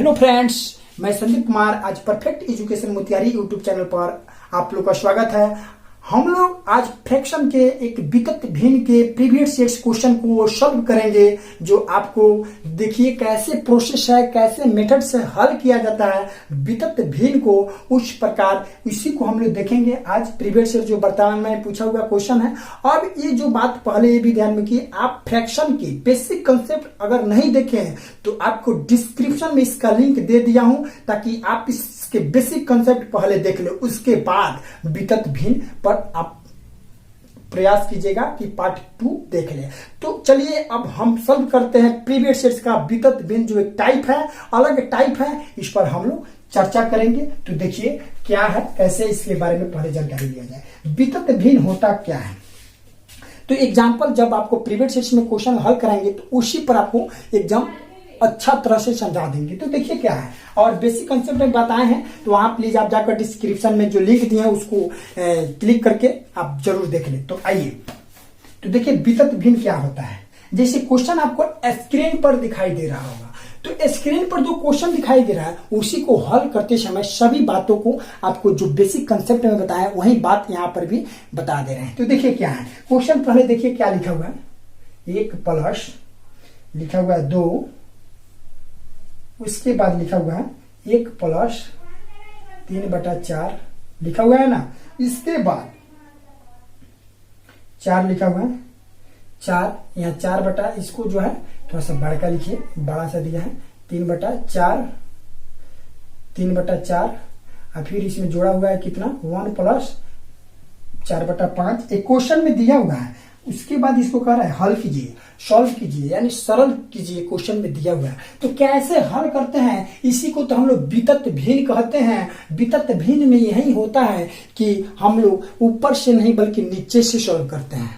Hello friends, मैं संदीप कुमार आज perfect education Motihari YouTube channel पर आप लोग का स्वागत है। हम लोग आज फ्रैक्शन के एक विकट भिन्न के प्रीवियस सेट्स क्वेश्चन को सॉल्व करेंगे, जो आपको देखिए कैसे प्रोसेस है, कैसे मेथड से हल किया जाता है विकट भिन्न को। उस प्रकार इसी को हम लोग देखेंगे आज। प्रीवियस सेट जो वर्तमान में पूछा हुआ क्वेश्चन है। अब ये जो बात पहले ये भी ध्यान में कि आप फ्रैक्शन की बेसिक कंसेप्ट अगर नहीं देखे हैं तो आपको डिस्क्रिप्शन में इसका लिंक दे दिया हूं, ताकि आप इसके बेसिक कंसेप्ट पहले देख ले, उसके बाद विकट भिन्न पर आप प्रयास कीजिएगा कि पार्ट 2 देख ले। तो चलिए अब हम सॉल्व करते हैं प्रीवियस सेट्स का विकट भिन्न, जो एक टाइप है, अलग टाइप है, इस पर हम लोग चर्चा करेंगे। तो देखिए क्या है, कैसे इसके बारे में पहले जानकारी लिया जाए। विकट भिन्न होता क्या है, तो एग्जाम्पल जब आपको प्रीवियस सेट्स में क्वेश्चन हल कराएंगे तो उसी पर आपको एग्जाम अच्छा तरह से समझा देंगे। तो देखिए क्या है, और बेसिक कंसेप्ट में बताए हैं, तो आप प्लीज आप जाकर डिस्क्रिप्शन में जो लिंक दिए हैं उसको क्लिक करके आप जरूर देख लें। तो आइए, तो देखिए विकट भिन्न क्या होता है। जैसे क्वेश्चन आपको स्क्रीन पर दिखाई दे रहा होगा, तो स्क्रीन पर जो क्वेश्चन दिखाई दे रहा है उसी को हल करते समय सभी बातों को आपको जो बेसिक कंसेप्ट में बताया वही बात यहाँ पर भी बता दे रहे हैं। तो देखिए क्या है क्वेश्चन, पहले देखिए क्या लिखा हुआ है। 1 प्लस लिखा हुआ है 2, उसके बाद लिखा हुआ है 1 प्लस 3/4 लिखा हुआ है ना। इसके बाद 4 लिखा हुआ है, 4 यहाँ 4 बटा, इसको जो है थोड़ा सा बड़ा लिखिए, बड़ा सा दिया है 3/4 और फिर इसमें जोड़ा हुआ है कितना 1 प्लस 4/5 एक क्वेश्चन में दिया हुआ है। उसके बाद इसको कह रहा है हल कीजिए, सॉल्व कीजिए, यानी सरल कीजिए, क्वेश्चन में दिया हुआ है। तो कैसे हल करते हैं, इसी को तो हम लोग विकट भिन्न कहते हैं। विकट भिन्न में यही होता है कि हम लोग ऊपर से नहीं बल्कि नीचे से सॉल्व करते हैं।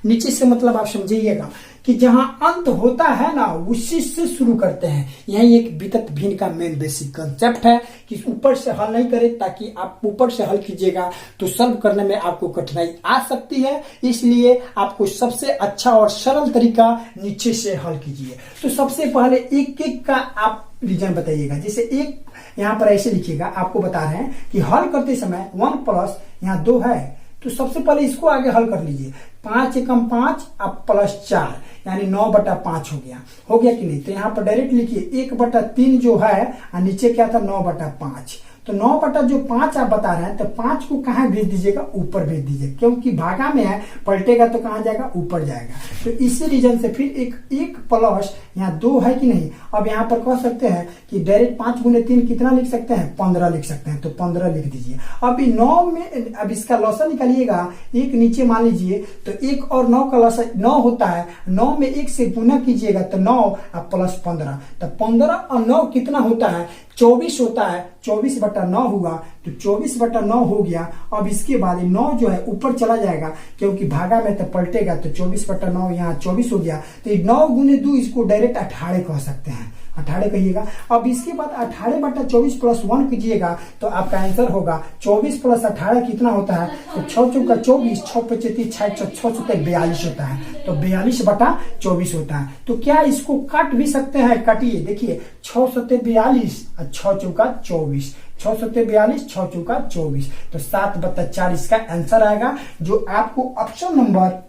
नीचे से मतलब आप समझिएगा कि जहां अंत होता है ना उसी से शुरू करते हैं। यही एक विकट भिन्न का मेन बेसिक कंसेप्ट है कि ऊपर से हल नहीं करें, ताकि आप ऊपर से हल कीजिएगा तो सॉल्व करने में आपको कठिनाई आ सकती है। इसलिए आपको सबसे अच्छा और सरल तरीका नीचे से हल कीजिए। तो सबसे पहले एक एक का आप रीजन बताइएगा। जैसे एक यहाँ पर ऐसे लिखिएगा, आपको बता रहे हैं कि हल करते समय 1 प्लस यहाँ 2 है, तो सबसे पहले इसको आगे हल कर लीजिए। 5 एकम 5 अब प्लस 4 यानी 9/5 हो गया कि नहीं। तो यहाँ पर डायरेक्ट लिखिए 1/3 जो है और नीचे क्या था 9/5। तो 9/5 आप बता रहे हैं, तो 5 को कहाँ भेज दीजिएगा, ऊपर भेज दीजिए, क्योंकि भागा में है, पलटेगा तो कहाँ जाएगा, ऊपर जाएगा। तो इसी रीजन से फिर एक प्लस यहाँ 2 है कि नहीं। अब यहाँ पर कह सकते हैं कि डायरेक्ट 5 गुने 3 कितना लिख सकते हैं, 15 लिख सकते हैं। तो 15 लिख दीजिए। अब 9 में अब इसका लॉसा निकालिएगा, एक नीचे मान लीजिए, तो 1 और 9 का लॉसा 9 होता है। 9 में 1 से गुना कीजिएगा तो 9 और प्लस 15, तो 15 और 9 कितना होता है, 24 होता है। 24/9 हुआ, तो 24/9 हो गया। अब इसके बाद 9 जो है ऊपर चला जाएगा, क्योंकि भागा में तो पलटेगा, तो 24/9 यहाँ 24 हो गया। तो 9 गुने 2 इसको डायरेक्ट 18 कह सकते हैं, 18 कहिएगा। अब इसके बाद 18/24 प्लस 1 कीजिएगा तो आपका आंसर होगा 24 प्लस 18 कितना होता है, तो 6 चौका 24, 6 पचती 6 42 होता है। तो 42/24 होता है। तो क्या इसको काट भी सकते हैं, काटिए। देखिए 6 सत्ते 42 और 6 चौका 24, 6 सत्ते 42, 6 चौका 24, तो 7/4 इसका आंसर आएगा, जो आपको ऑप्शन नंबर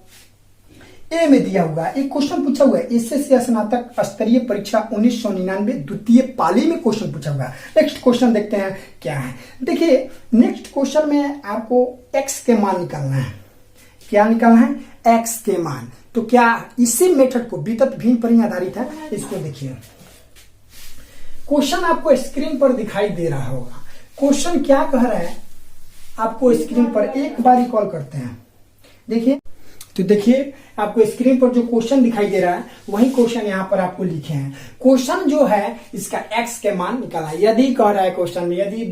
ए में दिया हुआ है। एक क्वेश्चन पूछा हुआ है एसएससी स्नातक स्तरीय परीक्षा 1999 द्वितीय पाली में क्वेश्चन पूछा हुआ है। नेक्स्ट क्वेश्चन देखते हैं क्या है। देखिए नेक्स्ट क्वेश्चन में आपको x के मान निकालना है। क्या निकालना है, x के मान। तो क्या इसी मेथड को विकट भिन्न पर ही आधारित है, इसको देखिए। क्वेश्चन आपको स्क्रीन पर दिखाई दे रहा होगा। क्वेश्चन क्या कह रहा है, आपको स्क्रीन पर एक बार कॉल करते हैं। देखिए, तो देखिए आपको स्क्रीन पर जो क्वेश्चन दिखाई दे रहा है वही क्वेश्चन यहाँ पर आपको लिखे हैं। क्वेश्चन जो है इसका x के मान निकाला है। यदि कह रहा है क्वेश्चन में यदि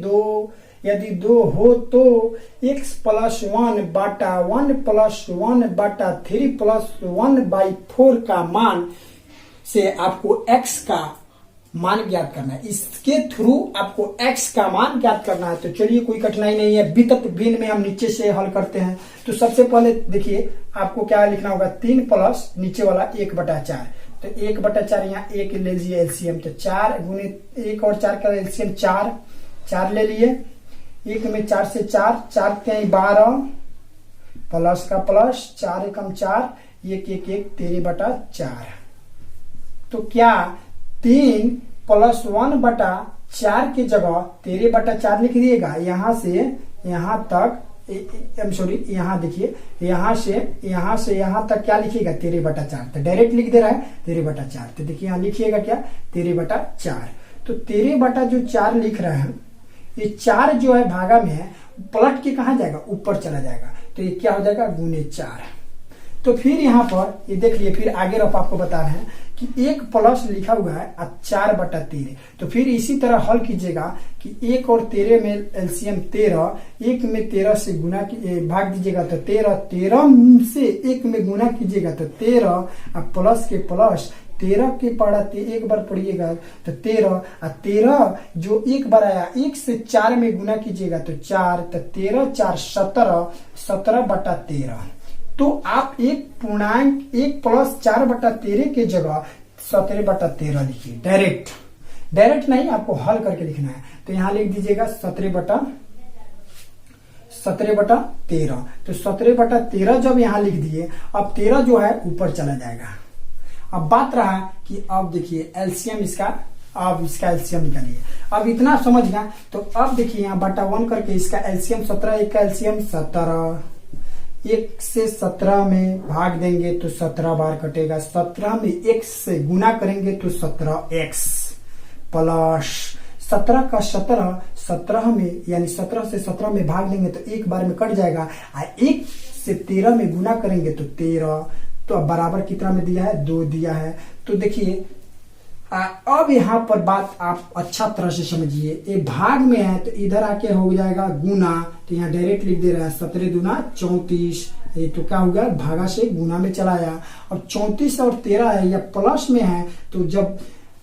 दो हो तो x + 1/1 + 1/3 + 1/4 का मान से आपको x का मान ज्ञात करना है। इसके थ्रू आपको x का मान ज्ञात करना है। तो चलिए कोई कठिनाई नहीं है, विकट भिन्न में हम नीचे से हल करते हैं। तो सबसे पहले देखिए आपको क्या लिखना होगा, 3 प्लस नीचे वाला 1/4, तो 1/4 यहाँ एक ले लीजिए एलसीएम, तो 4 गुने 1 और 4 का एलसीएम 4, 4 ले लिए। 1 में 4 से 4, 4 के 12 प्लस का प्लस 4 एकम 4, 1 1 1 13/4। तो क्या 3 + 1/4 की जगह 13/4 लिख दिएगा। यहां से यहां तक यहाँ देखिए, यहाँ से यहाँ तक क्या लिखिएगा 13/4, तो डायरेक्ट लिख दे रहा है 13/4। तो देखिए यहाँ लिखिएगा क्या 13/4। तो 13/4 लिख रहे हैं, ये 4 जो है भागा में है, पलट के कहा जाएगा, ऊपर चला जाएगा, तो ये क्या हो जाएगा गुने 4। तो फिर यहाँ पर ये देख लिए, फिर आगे रफ आपको बता रहे हैं कि 1 प्लस लिखा हुआ है 4/13। तो फिर इसी तरह हल कीजिएगा कि 1 और 13 में एलसीएम 13, 1 में 13 से गुना भाग दीजिएगा तो 13, 13 से 1 में गुना कीजिएगा तो 13, अब प्लस के प्लस 13 के पढ़ा 1 बार पढ़िएगा तो 13, और 13 जो 1 बार आया 1 से 4 में गुना कीजिएगा तो 4, तो 13 4 17, 17/13। तो आप 1 पूर्णांक 1 + 4/13 के जगह 17/13 लिखिए। डायरेक्ट नहीं, आपको हल करके लिखना है। तो यहां लिख दीजिएगा 17/13। तो 17/13 जब यहां लिख दिए, अब 13 जो है ऊपर चला जाएगा। अब बात रहा कि अब देखिए एलसीएम इसका, अब इसका एलसीएम निकालिए। अब इतना समझ गया, तो अब देखिए यहाँ बटा 1 करके इसका एलसीएम 17, एक का एलसीएम 17, 1 से 17 में भाग देंगे तो 17 बार कटेगा, 17 में 1 से गुना करेंगे तो 17x प्लस 17 का 17, 17 में यानी 17 से 17 में भाग देंगे तो 1 बार में कट जाएगा, और 1 से 13 में गुना करेंगे तो 13। तो अब बराबर कितना में दिया है 2 दिया है। तो देखिए अब यहाँ पर बात आप अच्छा तरह से समझिए, ये भाग में है तो इधर आके हो जाएगा गुना, तो यहाँ डायरेक्ट लिख दे रहा है 17 दूना 34। ये तो क्या होगा भागा से गुना में चला आया, और 34 और 13 है या प्लस में है, तो जब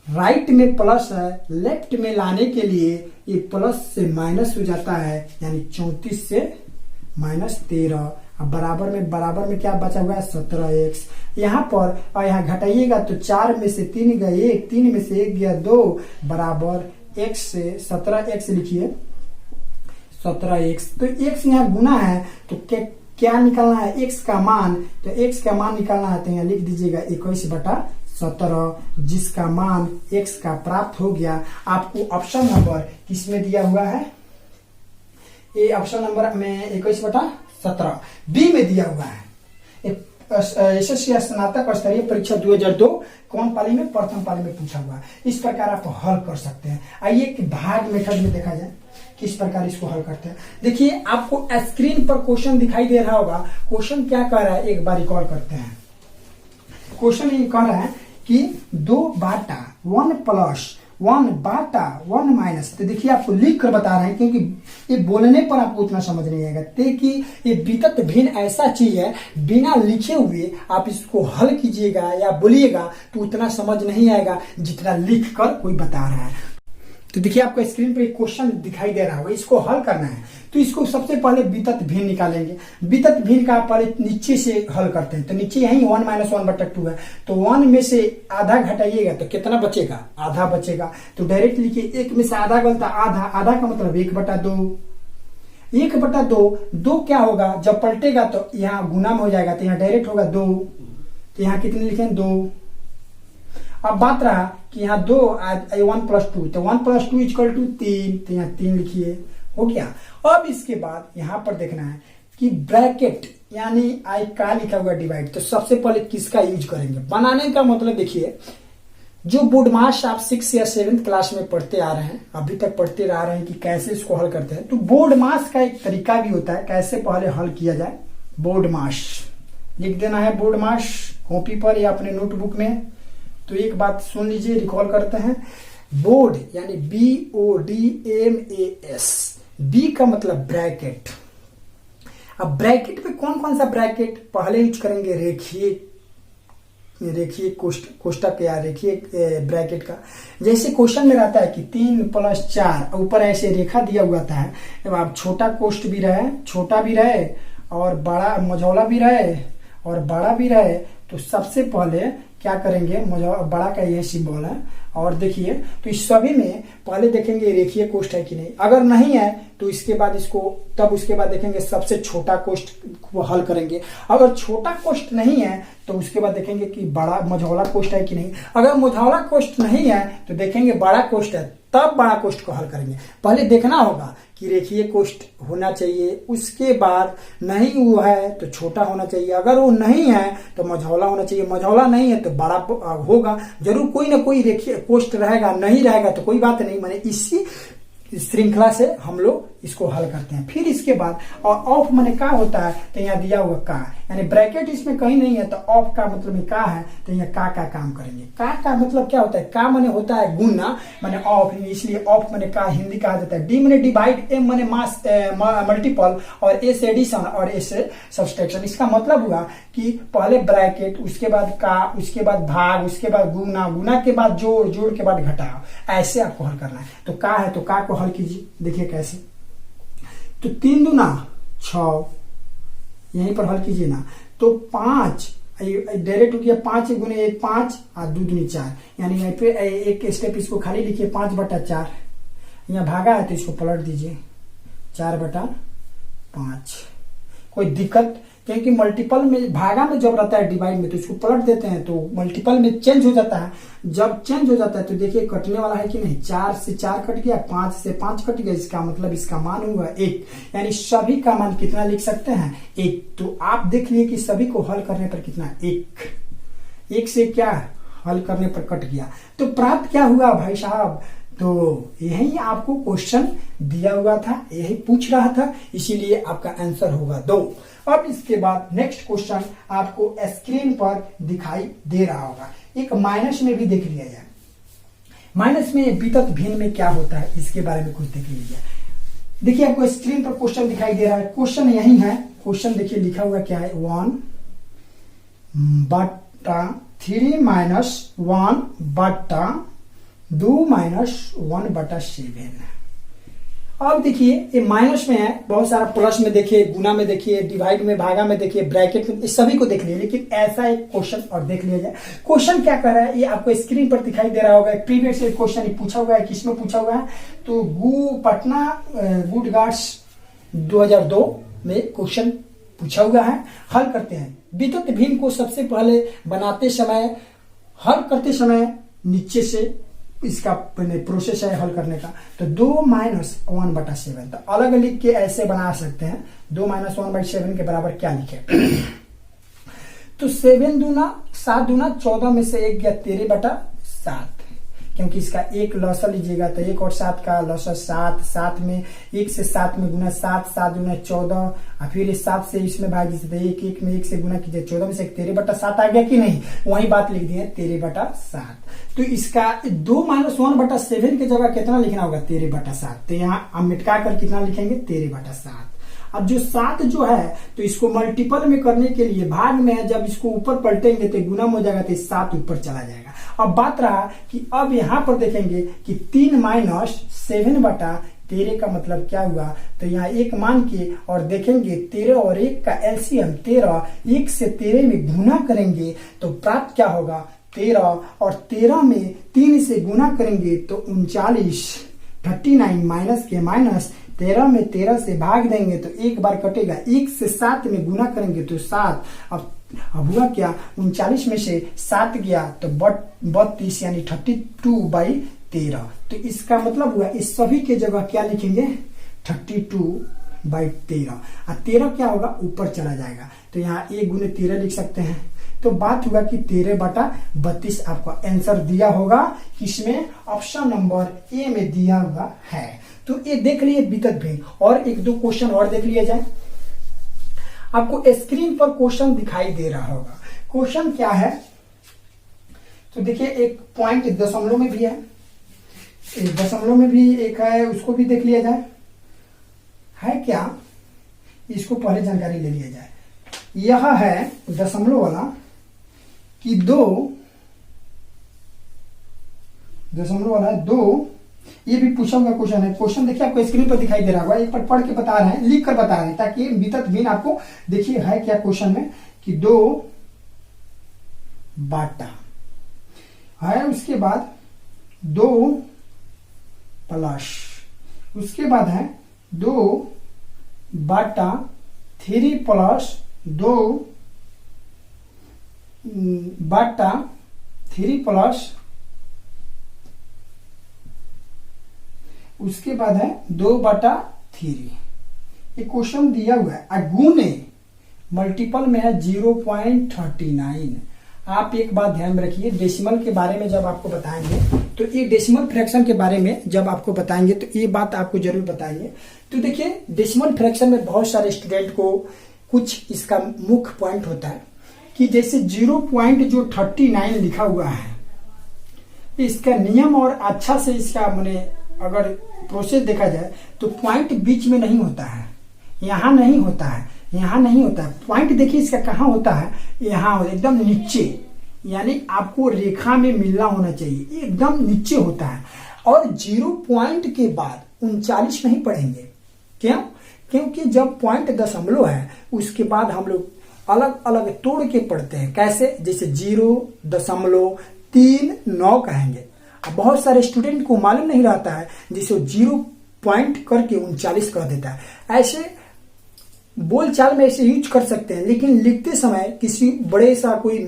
राइट में प्लस है लेफ्ट में लाने के लिए ये प्लस से माइनस हो जाता है, यानी 34 से -13। अब बराबर में क्या बचा हुआ है 17x। यहाँ पर और यहाँ घटाइएगा तो 4 में से 3 गया 1, 3 में से 1 गया 2, बराबर x से 17x लिखिए 17x। तो x यहाँ गुना है, तो क्या निकालना है x का मान, तो x का मान निकालना है, तो यहाँ लिख दीजिएगा 21/17, जिसका मान x का प्राप्त हो गया। आपको ऑप्शन नंबर किसमें दिया हुआ है, ये ऑप्शन नंबर में 21/17 बी में दिया हुआ है। एसएससी स्नातक स्तरीय परीक्षा 2002 कौन पाली में, प्रथम पाली में पूछा हुआ है। इस प्रकार आप हल कर सकते हैं। आइए कि भाग मेथड में देखा जाए किस प्रकार इसको हल करते हैं। देखिए आपको स्क्रीन पर क्वेश्चन दिखाई दे रहा होगा। क्वेश्चन क्या कह रहा है, एक बार रिकॉल करते हैं। क्वेश्चन ये कह रहा है कि 2/1 + 1/1 - तो देखिए आपको लिख कर बता रहे हैं, क्योंकि ये बोलने पर आपको उतना समझ नहीं आएगा, कि ये वितत भिन्न ऐसा चीज है, बिना लिखे हुए आप इसको हल कीजिएगा या बोलिएगा तो उतना समझ नहीं आएगा जितना लिख कर कोई बता रहा है। तो देखिए आपको स्क्रीन पे क्वेश्चन दिखाई दे रहा होगा, इसको हल करना है। तो इसको सबसे पहले वितत भिन्न निकालेंगे। वितत भिन्न का पहले नीचे से हल करते हैं, तो नीचे यही 1 - 1/2 है, तो 1 में से आधा घटाइएगा तो कितना बचेगा, आधा बचेगा। तो डायरेक्ट लिखिए 1 में से आधा गलता, आधा का मतलब 1/2। 1/2, 2 क्या होगा जब पलटेगा तो यहाँ गुना में हो जाएगा, तो यहाँ डायरेक्ट होगा 2, तो यहाँ कितने लिखे 2। अब बात रहा कि यहाँ 2 1 + 2, तो 1 + 2 = 3, तो यहाँ 3 लिखिए, हो गया। अब इसके बाद यहाँ पर देखना है कि ब्रैकेट यानी आई का लिखा हुआ डिवाइड, तो सबसे पहले किसका यूज करेंगे। बनाने का मतलब देखिए, जो बोर्ड मास आप 6 या 7th क्लास में पढ़ते आ रहे हैं, अभी तक पढ़ते आ रहे हैं कि कैसे इसको हल करते हैं, तो बोर्ड मास का एक तरीका भी होता है कैसे पहले हल किया जाए। बोर्ड मास लिख देना है, बोर्ड मास कॉपी पर या अपने नोटबुक में। तो एक बात सुन लीजिए, रिकॉल करते हैं। बोर्ड यानी BODMAS, बी का मतलब ब्रैकेट। अब ब्रैकेट में कौन कौन सा ब्रैकेट पहले यूज करेंगे, रेखीय कोष्टक या रेखीय ब्रैकेट का। जैसे क्वेश्चन में रहता है कि 3 + 4, ऊपर ऐसे रेखा दिया हुआ था है, अब छोटा छोटा भी रहे और बड़ा मझौला भी रहे और बड़ा भी रहे, तो सबसे पहले क्या करेंगे, बड़ा का यह सिंबल है और देखिए तो इस सभी में पहले देखेंगे रेखीय कोष्ठ है कि नहीं, अगर नहीं है तो इसके बाद इसको तब उसके बाद देखेंगे सबसे छोटा कोष्ठ को हल करेंगे। अगर छोटा कोष्ठ नहीं है तो उसके बाद देखेंगे कि बड़ा मझौला कोष्ठ है कि नहीं, अगर मझौला कोष्ठ नहीं है तो देखेंगे बड़ा कोष्ठ है, तब बड़ा कोष्ठ को हल करेंगे। पहले देखना होगा कि रेखीय कोष्ठ होना चाहिए, उसके बाद नहीं हुआ है तो छोटा होना चाहिए, अगर वो नहीं है तो मझौला होना चाहिए, मझौला नहीं है तो बड़ा होगा, जरूर कोई ना कोई रेखीय कोष्ठ रहेगा, नहीं रहेगा तो कोई बात नहीं। माने इसी श्रृंखला से हम लोग इसको हल करते हैं। फिर इसके बाद और ऑफ माने का होता है तो यहाँ दिया हुआ का, यानी ब्रैकेट इसमें कहीं नहीं है तो ऑफ का मतलब का है तो यहाँ का काम करेंगे। का मतलब क्या होता है, का माने होता है गुना माने ऑफ, इसलिए ऑफ माने का हिंदी कहा जाता है। डी माने डिवाइड, एम माने मास मल्टीपल और एस एडिशन और एस सब्सट्रैक्शन। इसका मतलब हुआ कि पहले ब्रैकेट, उसके बाद का, उसके बाद भाग, उसके बाद गुना, गुना के बाद जोड़, जोड़ के बाद घटाओ, ऐसे आपको हल करना है। तो का है तो का को हल कीजिए, देखिए कैसे। तो 3 दूना 6, यहीं पर हल कीजिए ना, तो 5 डायरेक्ट हो गया, 5 गुने 1 5 और 2 दूनी 4, यानी यहाँ पे एक स्टेप इसको खाली लिखिए 5/4, यहाँ भागा है तो इसको पलट दीजिए 4/5। कोई दिक्कत, क्योंकि मल्टीपल में भागा में जब रहता है डिवाइड में तो इसको पलट देते हैं तो मल्टीपल में चेंज हो जाता है। जब चेंज हो जाता है तो देखिए कटने वाला है कि नहीं, 4 से 4 कट गया, 5 से 5 कट गया, इसका मतलब इसका मान हुआ 1, यानी सभी का मान कितना लिख सकते हैं 1। तो आप देख लिए कि सभी को हल करने पर कितना 1 से क्या हल करने पर कट गया, तो प्राप्त क्या हुआ भाई साहब, तो यही आपको क्वेश्चन दिया हुआ था, यही पूछ रहा था, इसीलिए आपका आंसर होगा 2। अब इसके बाद नेक्स्ट क्वेश्चन आपको स्क्रीन पर दिखाई दे रहा होगा, एक माइनस में भी देख लिया जाए। माइनस में वितत भिन्न में क्या होता है इसके बारे में कुछ देख लीजिए। देखिए आपको स्क्रीन पर क्वेश्चन दिखाई दे रहा है, क्वेश्चन यही है। क्वेश्चन देखिए लिखा हुआ क्या है, 1/3 - 1/2 - 1/7। अब देखिए ये माइनस में है, बहुत सारा प्लस में देखिए, गुना में देखिए, डिवाइड में, भागा में देखिए, ब्रैकेट में, इस सभी को देख लिए। लेकिन ऐसा एक क्वेश्चन और देख लिया जाए। क्वेश्चन क्या कर रहा है ये आपको स्क्रीन पर दिखाई दे रहा होगा। प्रीवियस क्वेश्चन पूछा हुआ है, किसमें पूछा हुआ है, तो पटना गुड गार्ड्स 2002 में क्वेश्चन पूछा हुआ है। हल करते हैं। वितत भिन्न को सबसे पहले बनाते समय, हल करते समय नीचे से इसका प्रोसेस है हल करने का, तो 2 - 1/7, तो अलग लिख के ऐसे बना सकते हैं। 2 - 1/7 के बराबर क्या लिखे, तो 7 दूना 7 दूना 14 में से 1 गया 13/7, क्योंकि इसका एक लौसा लीजिएगा तो 1 और 7 का लौसा 7, 7 में 1 से 7 में गुना 7, 7 दूना 14, और फिर 7 से इसमें भाग दीजिए, 1 1 में 1 से गुना कीजिए, 14 में से 13/7 आ गया कि नहीं, वही बात लिख दिए 13/7। तो इसका 2 - 1/7 की जगह कितना लिखना होगा 13/7, तो यहाँ हम मिटका कर कितना लिखेंगे 13/7। अब जो 7 जो है तो इसको मल्टीपल में करने के लिए भाग में है, जब इसको ऊपर पलटेंगे तो गुना हो जाएगा, तो 7 ऊपर चला जाएगा। अब बात रहा कि अब यहाँ पर देखेंगे कि 3 - 7/13 का मतलब क्या हुआ, तो यहाँ 1 मान के और देखेंगे 13 और 1 का एलसीएम 13, 1 से 13 में गुना करेंगे तो प्राप्त क्या होगा 13, और 13 में 3 से गुना करेंगे तो 39, 39 माइनस के माइनस, 13 में 13 से भाग देंगे तो एक बार कटेगा, 1 से 7 में गुना करेंगे तो 7। अब हुआ क्या, 39 में से 7 गया तो 32, यानी 32/13। तो इसका मतलब हुआ इस सभी के जगह क्या लिखेंगे 32/13, और 13 क्या होगा ऊपर चला जाएगा, तो यहाँ 1 गुने 13 लिख सकते हैं। तो बात हुआ कि 13/32 आपका आंसर दिया होगा, किसमें, ऑप्शन नंबर ए में दिया हुआ है। तो ये देख लिए वितत भिन्न, और 1-2 क्वेश्चन और देख लिया जाए। आपको स्क्रीन पर क्वेश्चन दिखाई दे रहा होगा। क्वेश्चन क्या है, तो देखिए एक पॉइंट दशमलव में भी है, एक दशमलव में भी एक है, उसको भी देख लिया जाए। है क्या, इसको पहले जानकारी ले लिया जाए। यह है दशमलव वाला कि 2, दशमलव वाला है 2, ये भी पूछा हुआ क्वेश्चन है। क्वेश्चन देखिए आपको स्क्रीन पर दिखाई दे रहा होगा, एक बार पढ़ के बता रहे हैं, लिख कर बता रहे हैं, ताकि वितत भिन्न आपको देखिए है क्या क्वेश्चन में कि 2 बाटा है। उसके बाद 2 प्लस, उसके बाद है 2 बाटा 3 प्लस 2 बाटा 3 प्लस, उसके बाद है 2 बाटा 3। ये क्वेश्चन दिया हुआ है, अगुने मल्टीपल में है 0.39। आप एक बात ध्यान में रखिए, डेसिमल के बारे में जब आपको बताएंगे तो ये डेसिमल फ्रैक्शन के बारे में जब आपको बताएंगे तो ये बात आपको जरूर बताएंगे। तो देखिए डेसिमल फ्रैक्शन में बहुत सारे स्टूडेंट को कुछ इसका मुख्य पॉइंट होता है कि जैसे 0.39 लिखा हुआ है, इसका नियम और अच्छा से इसका माने अगर प्रोसेस देखा जाए तो पॉइंट बीच में नहीं होता है, यहाँ नहीं होता है, यहाँ नहीं होता है। पॉइंट देखिए इसका कहाँ होता है, यहाँ एकदम नीचे, यानी आपको रेखा में मिलना होना चाहिए, एकदम नीचे होता है। और 0 पॉइंट के बाद 39 नहीं पढ़ेंगे, क्यों? क्योंकि जब पॉइंट दशमलव है उसके बाद हम लोग अलग अलग तोड़ के पढ़ते हैं। कैसे? जैसे 0.39 कहेंगे। अब बहुत सारे स्टूडेंट को मालूम नहीं रहता है, जिसे 0 पॉइंट करके 39 कर देता है। ऐसे बोलचाल में ऐसे यूज कर सकते हैं, लेकिन लिखते समय किसी बड़े सा कोई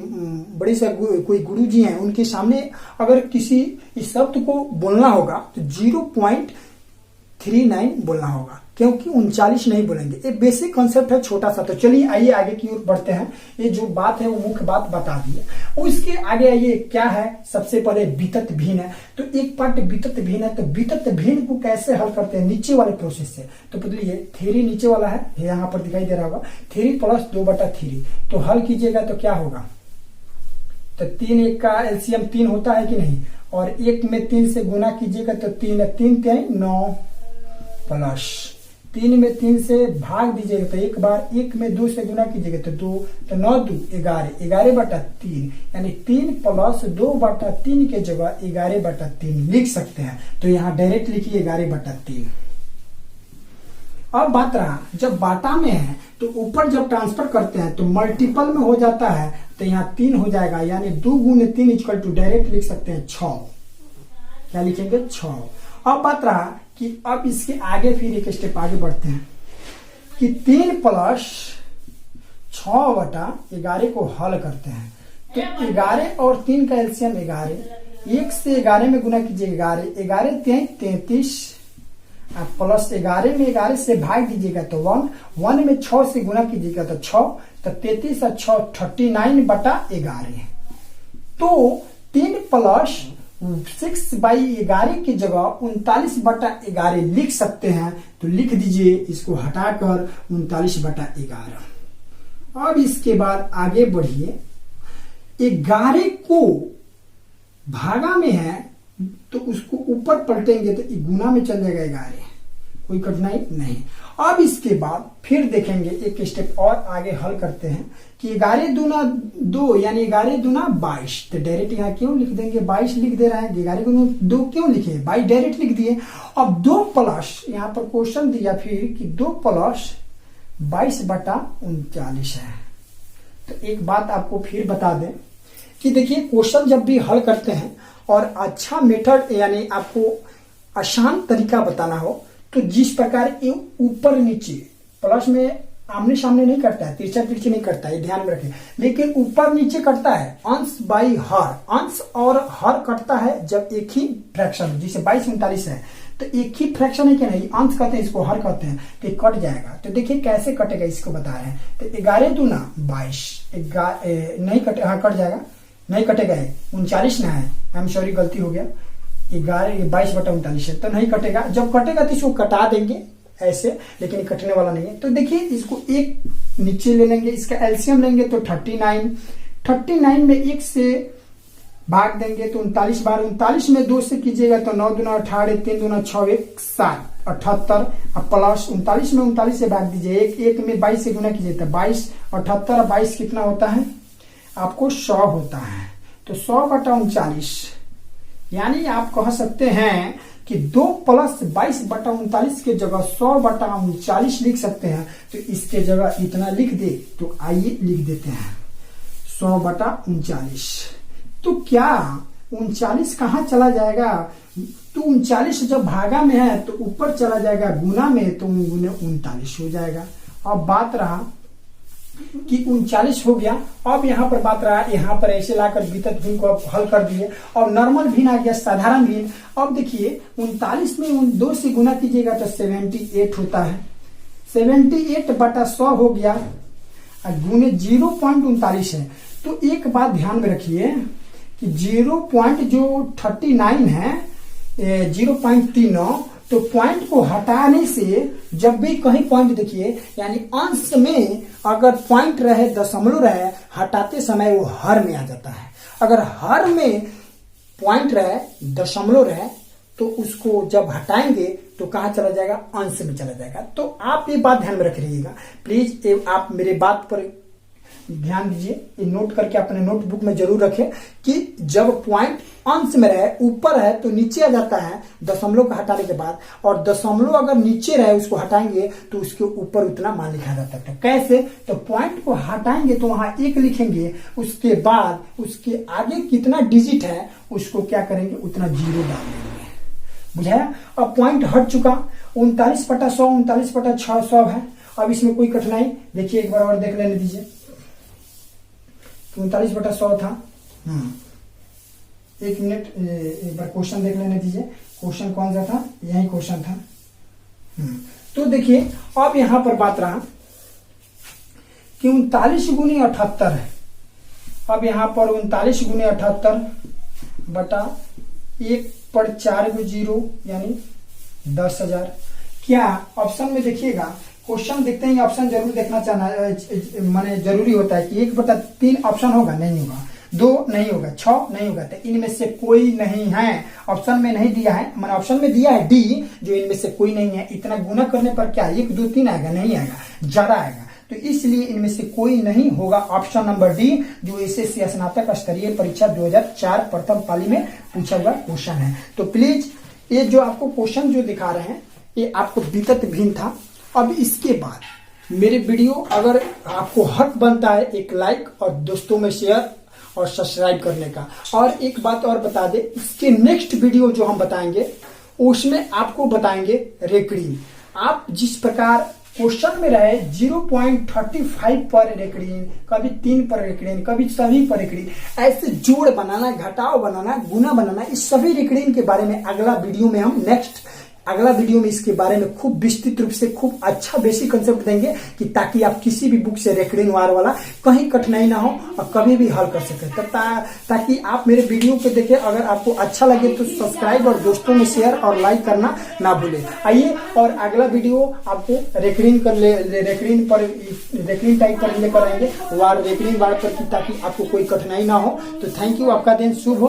गुरुजी हैं, उनके सामने अगर किसी इस शब्द को बोलना होगा तो 0.39 बोलना होगा, क्योंकि 39 नहीं बोलेंगे। ये बेसिक कॉन्सेप्ट है, छोटा सा। तो चलिए आइए आगे की ओर बढ़ते हैं। ये जो बात है वो मुख्य बात बता दी है। उसके आगे आइए क्या है, सबसे पहले वितत भिन्न है। तो एक पार्ट वितत भिन्न है, तो वितत भिन्न को कैसे हल करते हैं? नीचे वाले प्रोसेस से। तो बदलिए 3 नीचे वाला है, यहाँ पर दिखाई दे रहा होगा, 3 प्लस 2/3। तो हल कीजिएगा तो क्या होगा? तो 3 1 का एलसीएम 3 होता है कि नहीं, और 1 में 3 से गुना कीजिएगा तो 3 3 9 प्लस 3 में 3 से भाग दीजिएगा तो एक बार, 1 में 2 से गुना कीजिएगा तो 2, तो 9 2 11, 11/3, यानी 3 प्लस 2/3 के जगह 11/3 लिख सकते हैं। तो यहाँ डायरेक्ट लिखिए 11/3। अब बात रहा जब बाटा में है तो ऊपर जब ट्रांसफर करते हैं तो मल्टीपल में हो जाता है, तो यहाँ 3 हो जाएगा, यानी 2 गुने 3 इक्वल टू डायरेक्ट लिख सकते हैं 6। क्या लिखेंगे? 6। अब बात रहा कि अब इसके आगे फिर एक स्टेप आगे बढ़ते हैं कि 3 प्लस 6/11 को हल करते हैं। तो 11 और 3 का एलसीएम 11, 1 से 11 में गुना कीजिए 11, 11 33, प्लस 11 में 11 से भाग दीजिएगा तो 1, 1 में 6 से गुना कीजिएगा तो 6, तो 33 और 6 39/11। तो 3 प्लस 6/11 की जगह 39/11 लिख सकते हैं। तो लिख दीजिए, इसको हटाकर 39/11। अब इसके बाद आगे बढ़िए, 11 को भागा में है तो उसको ऊपर पलटेंगे तो गुना में चल जाएगा 11, कोई कठिनाई नहीं। अब इसके बाद फिर देखेंगे, एक स्टेप और आगे हल करते हैं कि 11 दूना 2, यानी 11 दूना 22। तो डायरेक्ट यहाँ क्यों लिख देंगे? 22 लिख दे रहा है, 11 को 2 क्यों लिखे? 22 डायरेक्ट लिख दिए। अब 2 प्लस, यहाँ पर क्वेश्चन दिया फिर कि 2 प्लस 22/39 है। तो एक बात आपको फिर बता दें कि देखिए क्वेश्चन जब भी हल करते हैं और अच्छा मेथड यानी आपको आसान तरीका बताना हो, तो जिस प्रकार ये ऊपर नीचे प्लस में आमने सामने नहीं करता है, तिरछा तिरछी नहीं करता है, ध्यान में रखें। लेकिन ऊपर नीचे करता है, अंश बाई हर, अंश और हर कटता है जब एक ही फ्रैक्शन, जैसे 22 39 है तो एक ही फ्रैक्शन है क्या? नहीं, अंश कहते हैं, इसको हर कहते हैं, तो कट जाएगा। तो देखिए कैसे कटेगा, इसको बता रहे हैं। तो 11 दूना 22, नहीं कटे, हाँ कट जाएगा, नहीं कटेगा, 39 ना है, आई एम सॉरी गलती हो गया, 22/39 है, तो नहीं कटेगा। जब कटेगा तो इसको कटा देंगे ऐसे, लेकिन कटने वाला नहीं है। तो देखिए इसको एक नीचे ले लेंगे, इसका एलसीएम लेंगे तो 39 में 1 से भाग देंगे तो 39 बार, 39 में 2 से कीजिएगा तो 9 दूना 18, 3 दूना 6, 1 7 78, प्लस 39 में 39 से भाग दीजिए, 1 में 22 से गुना कीजिए तो 22, 78 और 22 कितना होता है आपको? 100 होता है। तो 100/39, यानी आप कह सकते हैं कि 2 प्लस 22/39 के जगह 100/39 लिख सकते हैं। तो इसके जगह इतना लिख दे, तो आइए लिख देते हैं 100/39। तो क्या 39 कहाँ चला जाएगा? तो 39 जब भागा में है तो ऊपर चला जाएगा, गुना में तो 39 हो जाएगा। अब बात रहा कि 39 हो गया। अब यहाँ पर बात रहा, यहाँ पर ऐसे लाकर वितत भिन्न को आप हल कर दिए और नॉर्मल भिन्न आ गया, साधारण भिन्न। अब देखिए 39 में 2 से गुना कीजिएगा तो 78 होता है। 78/100 हो गया, गुने 0.39 है। तो एक बात ध्यान में रखिए कि 0.39 है, 0.39, तो पॉइंट को हटाने से जब भी कहीं पॉइंट देखिए, यानी अंश में अगर पॉइंट रहे, दशमलव रहे, हटाते समय वो हर में आ जाता है। अगर हर में पॉइंट रहे, दशमलव रहे, तो उसको जब हटाएंगे तो कहाँ चला जाएगा? अंश में चला जाएगा। तो आप ये बात ध्यान में रख लीजिएगा प्लीज। आप मेरे बात पर ध्यान दीजिए, ये नोट करके अपने नोटबुक में जरूर रखें कि जब पॉइंट अंश में रहे, ऊपर है तो नीचे आ जाता है दशमलव को हटाने के बाद, और दशमलव अगर नीचे रहे उसको हटाएंगे तो उसके ऊपर उतना मान लिखा जाता है। कैसे? तो पॉइंट को हटाएंगे तो वहां 1 लिखेंगे, उसके बाद उसके आगे कितना डिजिट है उसको क्या करेंगे? उतना 0 डाल देंगे। बुझाया? अब पॉइंट हट चुका, 39/100 39/600 है। अब इसमें कोई कठिनाई देखिए, एक बार और देख लेने दीजिए। 39/100 था। एक मिनट, एक बार क्वेश्चन देख लेने दीजिए। क्वेश्चन कौन सा था? यही क्वेश्चन था। तो देखिए अब यहां पर बात रहा कि 39 गुनी 78 है। अब यहां पर 39 गुनी 78 बटा 1/4 0 यानी 10,000। क्या ऑप्शन में देखिएगा, क्वेश्चन देखते हैं, ऑप्शन जरूर देखना चाहना माने जरूरी होता है कि 1/3 ऑप्शन होगा, नहीं होगा, 2 नहीं होगा, 6 नहीं होगा। तो इनमें से कोई नहीं है, ऑप्शन में नहीं दिया है, मैंने ऑप्शन में दिया है डी, जो इनमें से कोई नहीं है। इतना गुना करने पर क्या 1 2 3 आएगा? नहीं आएगा, ज्यादा आएगा। तो इसलिए इनमें से कोई नहीं होगा। ऑप्शन नंबर डी, जो एसएससी स्नातक स्तरीय परीक्षा 2004 प्रथम पाली में पूछा हुआ क्वेश्चन है। तो प्लीज ये जो आपको क्वेश्चन जो दिखा रहे हैं, ये आपको वितत भिन्न था। अब इसके बाद मेरे वीडियो अगर आपको हक बनता है एक लाइक और दोस्तों में शेयर और सब्सक्राइब करने का। और एक बात और बता दे, इसके नेक्स्ट वीडियो जो हम बताएंगे उसमें आपको बताएंगे रेकड़िंग। आप जिस प्रकार क्वेश्चन में रहे 0.35 पर रेकड़िंग, कभी 3 पर रेकड़िंग, कभी सभी पर रेकड़िंग, ऐसे जोड़ बनाना, घटाव बनाना, गुना बनाना, इस सभी रेकड़िंग के बारे में अगला वीडियो में हम अगला वीडियो में इसके बारे में खूब विस्तृत रूप से खूब अच्छा बेसिक कंसेप्ट देंगे कि ताकि आप किसी भी बुक से रेकड़िंग वार वाला कहीं कठिनाई ना हो और कभी भी हल कर सके। ताकि आप मेरे वीडियो को देखें, अगर आपको अच्छा लगे तो सब्सक्राइब और दोस्तों में शेयर और लाइक करना ना भूलें। आइए और अगला वीडियो आपको रेकड़िंग टाइप पर लेकर आएंगे, रेकड़िंग वार पर, ताकि आपको कोई कठिनाई ना हो। तो थैंक यू, आपका दिन शुभ हो।